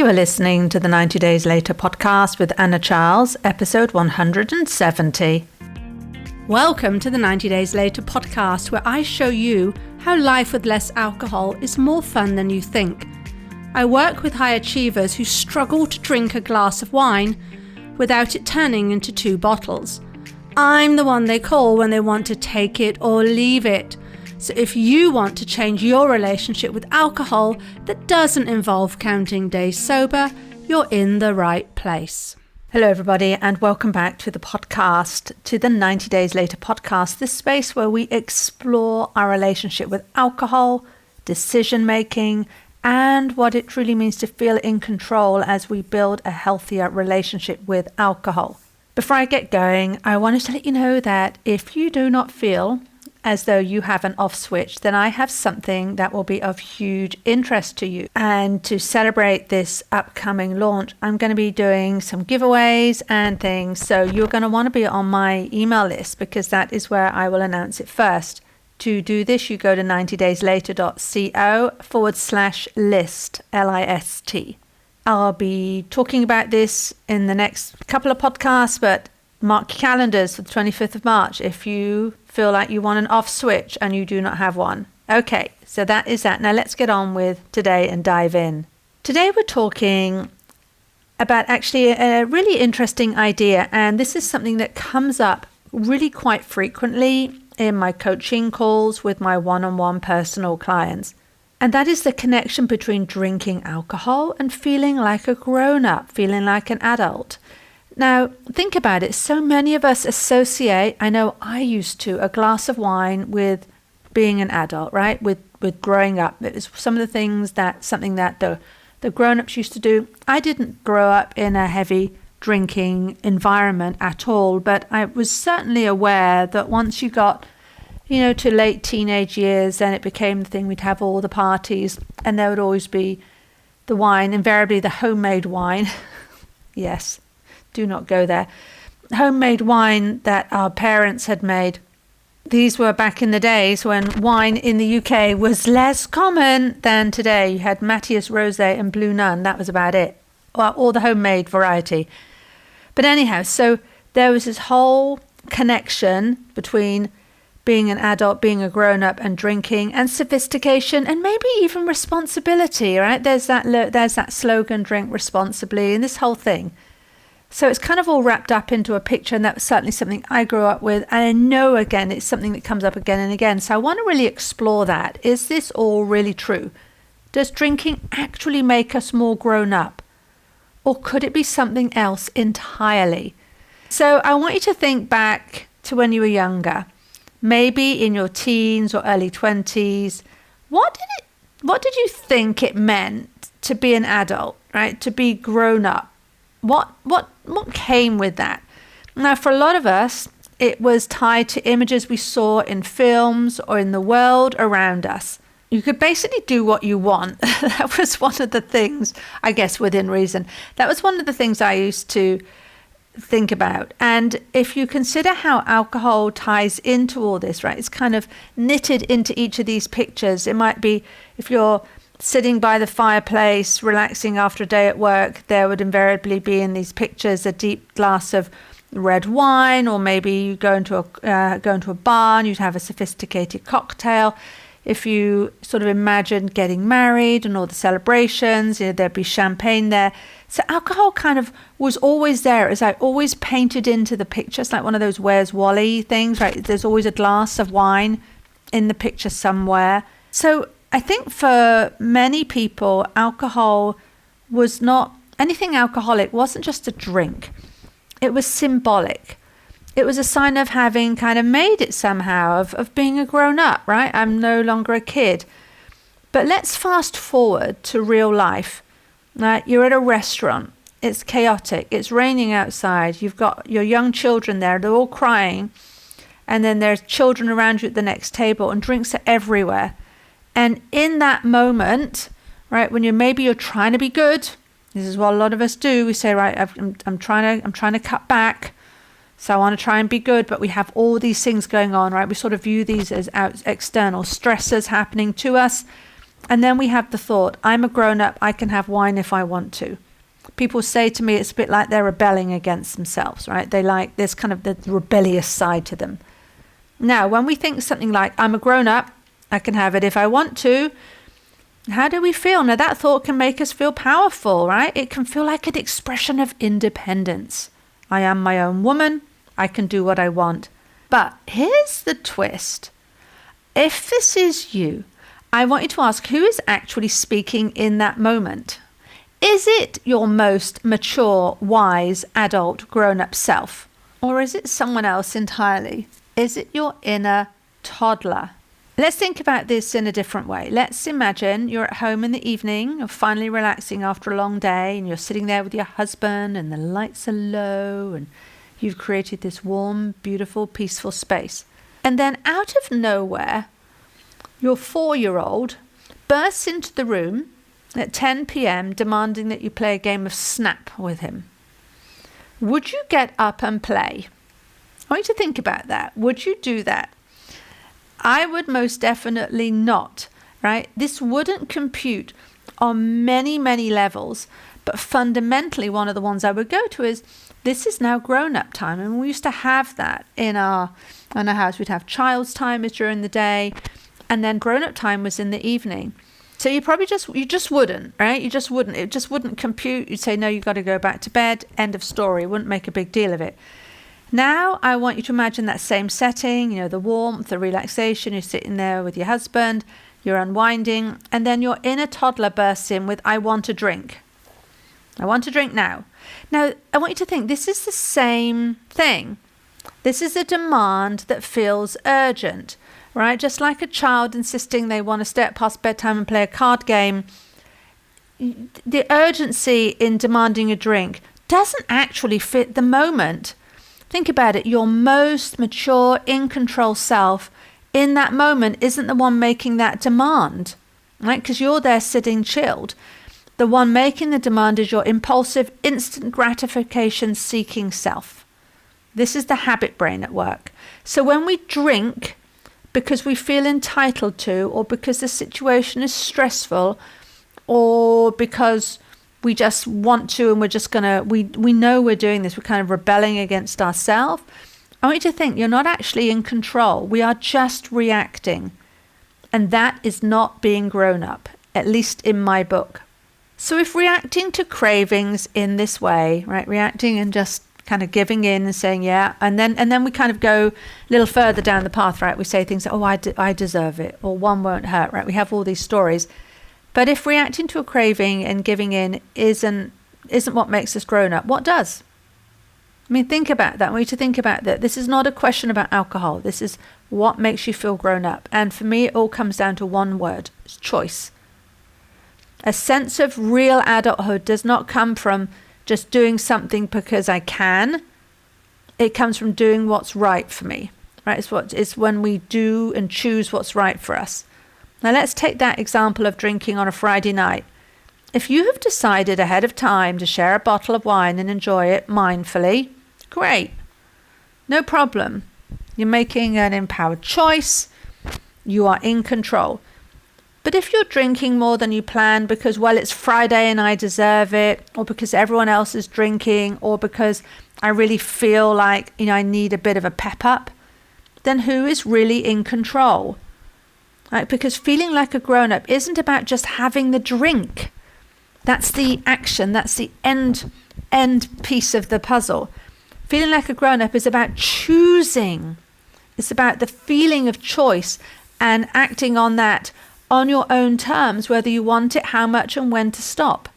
You are listening to the 90 Days Later podcast with Anna Charles, episode 170. Welcome to the 90 Days Later podcast, where I show you how life with less alcohol is more fun than you think. I work with high achievers who struggle to drink a glass of wine without it turning into 2 bottles. I'm the one they call when they want to take it or leave it. So if you want to change your relationship with alcohol that doesn't involve counting days sober, you're in the right place. Hello everybody, and welcome back to the podcast, to the 90 Days Later podcast, this space where we explore our relationship with alcohol, decision making, and what it truly means to feel in control as we build a healthier relationship with alcohol. Before I get going, I wanted to let you know that if you do not feel as though you have an off switch, then I have something that will be of huge interest to you. And to celebrate this upcoming launch, I'm going to be doing some giveaways and things. So you're going to want to be on my email list because that is where I will announce it first. To do this, you go to 90dayslater.co/list, L-I-S-T. I'll be talking about this in the next couple of podcasts, but mark your calendars for the 25th of March if you feel like you want an off switch and you do not have one. Okay, so that is that. Now let's get on with today and dive in. Today we're talking about actually a really interesting idea, and this is something that comes up really quite frequently in my coaching calls with my one-on-one personal clients. And that is the connection between drinking alcohol and feeling like a grown-up, feeling like an adult. Now, think about it. So many of us associate, I know I used to, a glass of wine with being an adult, right? With growing up. It was something that the grown-ups used to do. I didn't grow up in a heavy drinking environment at all, but I was certainly aware that once you got, to late teenage years, then it became the thing. We'd have all the parties and there would always be the wine, invariably the homemade wine. Yes. Do not go there. Homemade wine that our parents had made. These were back in the days when wine in the UK was less common than today. You had Matthias Rosé and Blue Nun. That was about it. Or the homemade variety. But anyhow, so there was this whole connection between being an adult, being a grown-up, and drinking, and sophistication, and maybe even responsibility, right? There's that slogan, drink responsibly, and this whole thing. So it's kind of all wrapped up into a picture, and that was certainly something I grew up with. And I know, again, it's something that comes up again and again. So I want to really explore that. Is this all really true? Does drinking actually make us more grown up? Or could it be something else entirely? So I want you to think back to when you were younger, maybe in your teens or early 20s. What did you think it meant to be an adult, right? To be grown up? What came with that? Now, for a lot of us, it was tied to images we saw in films or in the world around us. You could basically do what you want. That was one of the things, I guess, within reason. That was one of the things I used to think about. And if you consider how alcohol ties into all this, right? It's kind of knitted into each of these pictures. It might be if you're sitting by the fireplace, relaxing after a day at work, there would invariably be in these pictures a deep glass of red wine, or maybe you go into a bar and you'd have a sophisticated cocktail. If you sort of imagine getting married and all the celebrations, there'd be champagne there. So alcohol kind of was always there. It was like always painted into the picture. It's like one of those Where's Wally things, right? There's always a glass of wine in the picture somewhere. So I think for many people, alcohol was not anything alcoholic, wasn't just a drink. It was symbolic. It was a sign of having kind of made it somehow, of being a grown up, right? I'm no longer a kid. But let's fast forward to real life, right? You're at a restaurant. It's chaotic. It's raining outside. You've got your young children there. They're all crying. And then there's children around you at the next table, and drinks are everywhere. And in that moment, right, when you're trying to be good, this is what a lot of us do. We say, right, I'm trying to cut back, so I want to try and be good. But we have all these things going on, right? We sort of view these as external stressors happening to us, And then we have the thought, I'm a grown-up, I can have wine if I want to. People say to me it's a bit like they're rebelling against themselves, right? They like, there's kind of the rebellious side to them. Now, when we think something like, I'm a grown-up, I can have it if I want to, how do we feel? Now, that thought can make us feel powerful, right? It can feel like an expression of independence. I am my own woman. I can do what I want. But here's the twist. If this is you, I want you to ask, who is actually speaking in that moment? Is it your most mature, wise, adult, grown-up self? Or is it someone else entirely? Is it your inner toddler? Let's think about this in a different way. Let's imagine you're at home in the evening, you're finally relaxing after a long day, and you're sitting there with your husband, and the lights are low, and you've created this warm, beautiful, peaceful space. And then out of nowhere, your 4-year-old bursts into the room at 10 p.m. demanding that you play a game of Snap with him. Would you get up and play? I want you to think about that. Would you do that? I would most definitely not, right? This wouldn't compute on many, many levels, but fundamentally one of the ones I would go to is, this is now grown-up time. And we used to have that in our house. We'd have child's time is during the day, and then grown-up time was in the evening. So you just wouldn't, right? You just wouldn't. It just wouldn't compute. You'd say, no, you've got to go back to bed. End of story. Wouldn't make a big deal of it. Now I want you to imagine that same setting, the warmth, the relaxation. You're sitting there with your husband, you're unwinding, and then your inner toddler bursts in with, I want a drink. I want a drink now. Now, I want you to think this is the same thing. This is a demand that feels urgent, right? Just like a child insisting they want to stay up past bedtime and play a card game. The urgency in demanding a drink doesn't actually fit the moment. Think about it. Your most mature, in control self in that moment isn't the one making that demand, right? Because you're there sitting chilled. The one making the demand is your impulsive, instant gratification seeking self. This is the habit brain at work. So when we drink because we feel entitled to, or because the situation is stressful, or because we just want to and we're just we know we're doing this, we're kind of rebelling against ourselves. I want you to think you're not actually in control. We are just reacting. And that is not being grown up, at least in my book. So if reacting to cravings in this way, right, reacting and just kind of giving in and saying, yeah, and then we kind of go a little further down the path, right? We say things like, oh, I deserve it, or one won't hurt, right? We have all these stories. But if reacting to a craving and giving in isn't what makes us grown up, what does? I mean, think about that. I want you to think about that. This is not a question about alcohol. This is what makes you feel grown up. And for me, it all comes down to one word. It's choice. A sense of real adulthood does not come from just doing something because I can. It comes from doing what's right for me, right? It's when we do and choose what's right for us. Now let's take that example of drinking on a Friday night. If you have decided ahead of time to share a bottle of wine and enjoy it mindfully, great. No problem. You're making an empowered choice. You are in control. But if you're drinking more than you planned because, well, it's Friday and I deserve it, or because everyone else is drinking, or because I really feel like, I need a bit of a pep up, then who is really in control? Right? Because feeling like a grown-up isn't about just having the drink. That's the action. That's the end piece of the puzzle. Feeling like a grown-up is about choosing. It's about the feeling of choice and acting on that on your own terms, whether you want it, how much, and when to stop.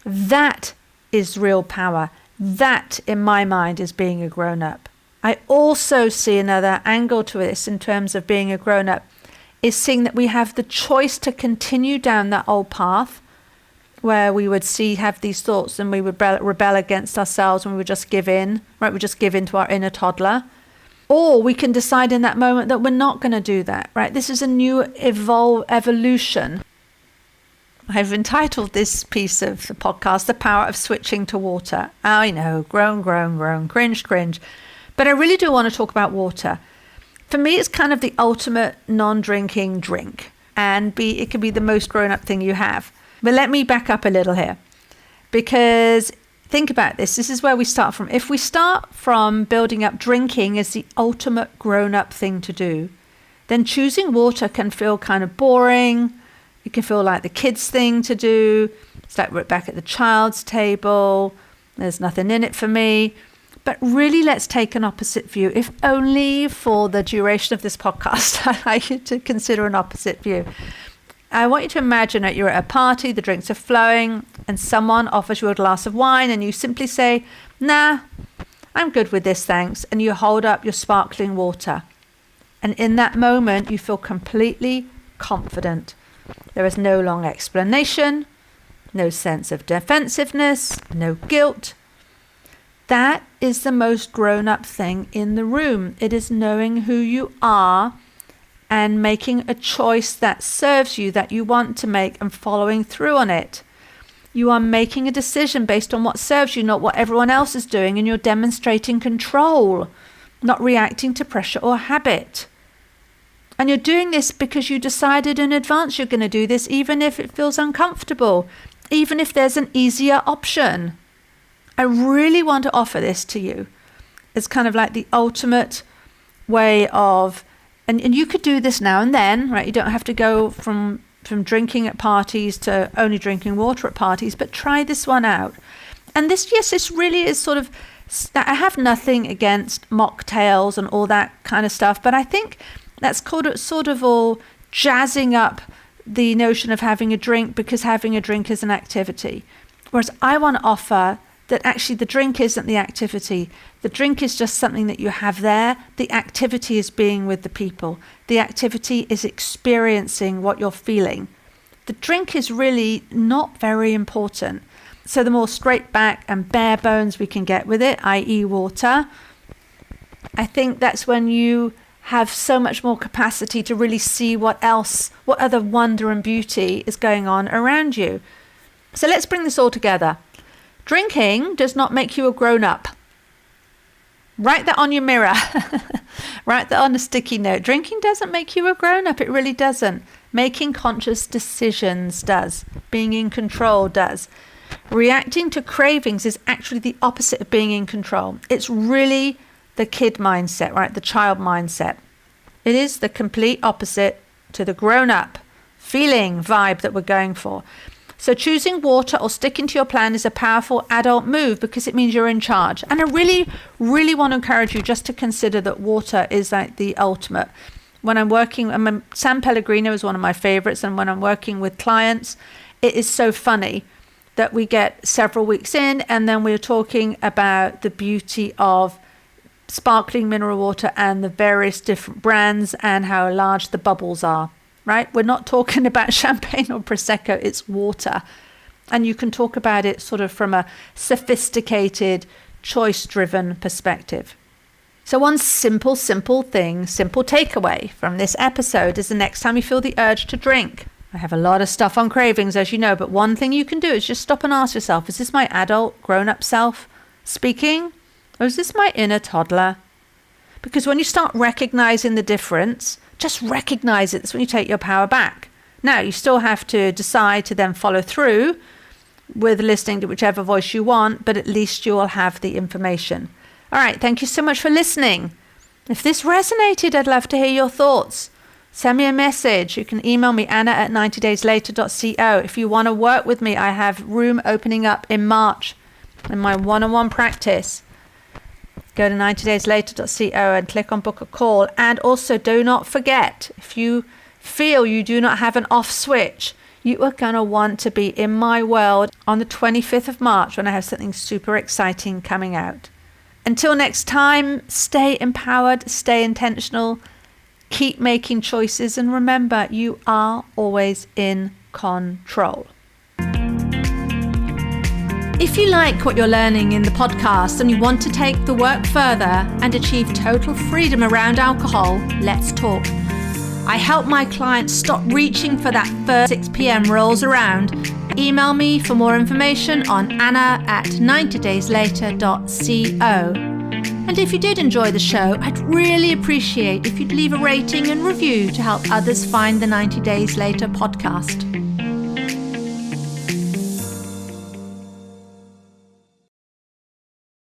That is real power. That, in my mind, is being a grown-up. I also see another angle to this in terms of being a grown-up, is seeing that we have the choice to continue down that old path where we would have these thoughts and we would rebel against ourselves and we would just give in, right? We just give in to our inner toddler. Or we can decide in that moment that we're not going to do that, right? This is a new evolution. I've entitled this piece of the podcast, The Power of Switching to Water. I know, groan, cringe. But I really do want to talk about water. For me, it's kind of the ultimate non-drinking drink. and it can be the most grown-up thing you have. But let me back up a little here, because think about this. This is where we start from. If we start from building up drinking as the ultimate grown-up thing to do, then choosing water can feel kind of boring. It can feel like the kids' thing to do. It's like we're back at the child's table. There's nothing in it for me. But really, let's take an opposite view, if only for the duration of this podcast. I'd like you to consider an opposite view. I want you to imagine that you're at a party, the drinks are flowing, and someone offers you a glass of wine, and you simply say, "Nah, I'm good with this, thanks," and you hold up your sparkling water. And in that moment, you feel completely confident. There is no long explanation, no sense of defensiveness, no guilt. That is the most grown-up thing in the room. It is knowing who you are and making a choice that serves you, that you want to make, and following through on it. You are making a decision based on what serves you, not what everyone else is doing, and you're demonstrating control, not reacting to pressure or habit. And you're doing this because you decided in advance you're going to do this, even if it feels uncomfortable, even if there's an easier option. I really want to offer this to you. It's kind of like the ultimate way of, and you could do this now and then, right? You don't have to go from drinking at parties to only drinking water at parties, but try this one out. And this really is sort of, I have nothing against mocktails and all that kind of stuff, but I think that's sort of all jazzing up the notion of having a drink, because having a drink is an activity. Whereas I want to offer that actually the drink isn't the activity. The drink is just something that you have there. The activity is being with the people. The activity is experiencing what you're feeling. The drink is really not very important. So the more straight back and bare bones we can get with it, i.e. water, I think that's when you have so much more capacity to really see what other wonder and beauty is going on around you. So let's bring this all together. Drinking does not make you a grown-up. Write that on your mirror. Write that on a sticky note. Drinking doesn't make you a grown-up. It really doesn't. Making conscious decisions does. Being in control does. Reacting to cravings is actually the opposite of being in control. It's really the kid mindset, right? The child mindset. It is the complete opposite to the grown-up feeling vibe that we're going for. So choosing water or sticking to your plan is a powerful adult move because it means you're in charge. And I really, really want to encourage you just to consider that water is like the ultimate. When I'm working, San Pellegrino is one of my favorites. And when I'm working with clients, it is so funny that we get several weeks in and then we're talking about the beauty of sparkling mineral water and the various different brands and how large the bubbles are. Right? We're not talking about champagne or Prosecco, it's water. And you can talk about it sort of from a sophisticated, choice-driven perspective. So one simple takeaway from this episode is the next time you feel the urge to drink. I have a lot of stuff on cravings, as you know, but one thing you can do is just stop and ask yourself, is this my adult, grown-up self speaking? Or is this my inner toddler? Because when you start recognizing the difference, just recognize it. That's when you take your power back. Now, you still have to decide to then follow through with listening to whichever voice you want, but at least you will have the information. All right, thank you so much for listening. If this resonated, I'd love to hear your thoughts. Send me a message. You can email me, anna@90dayslater.co. If you want to work with me, I have room opening up in March in my one-on-one practice. Go to 90dayslater.co and click on book a call. And also do not forget, if you feel you do not have an off switch, you are going to want to be in my world on the 25th of March when I have something super exciting coming out. Until next time, stay empowered, stay intentional, keep making choices, and remember, you are always in control. If you like what you're learning in the podcast and you want to take the work further and achieve total freedom around alcohol, let's talk. I help my clients stop reaching for that first 6 p.m. rolls around. Email me for more information on anna@90dayslater.co. And if you did enjoy the show, I'd really appreciate if you'd leave a rating and review to help others find the 90 Days Later podcast.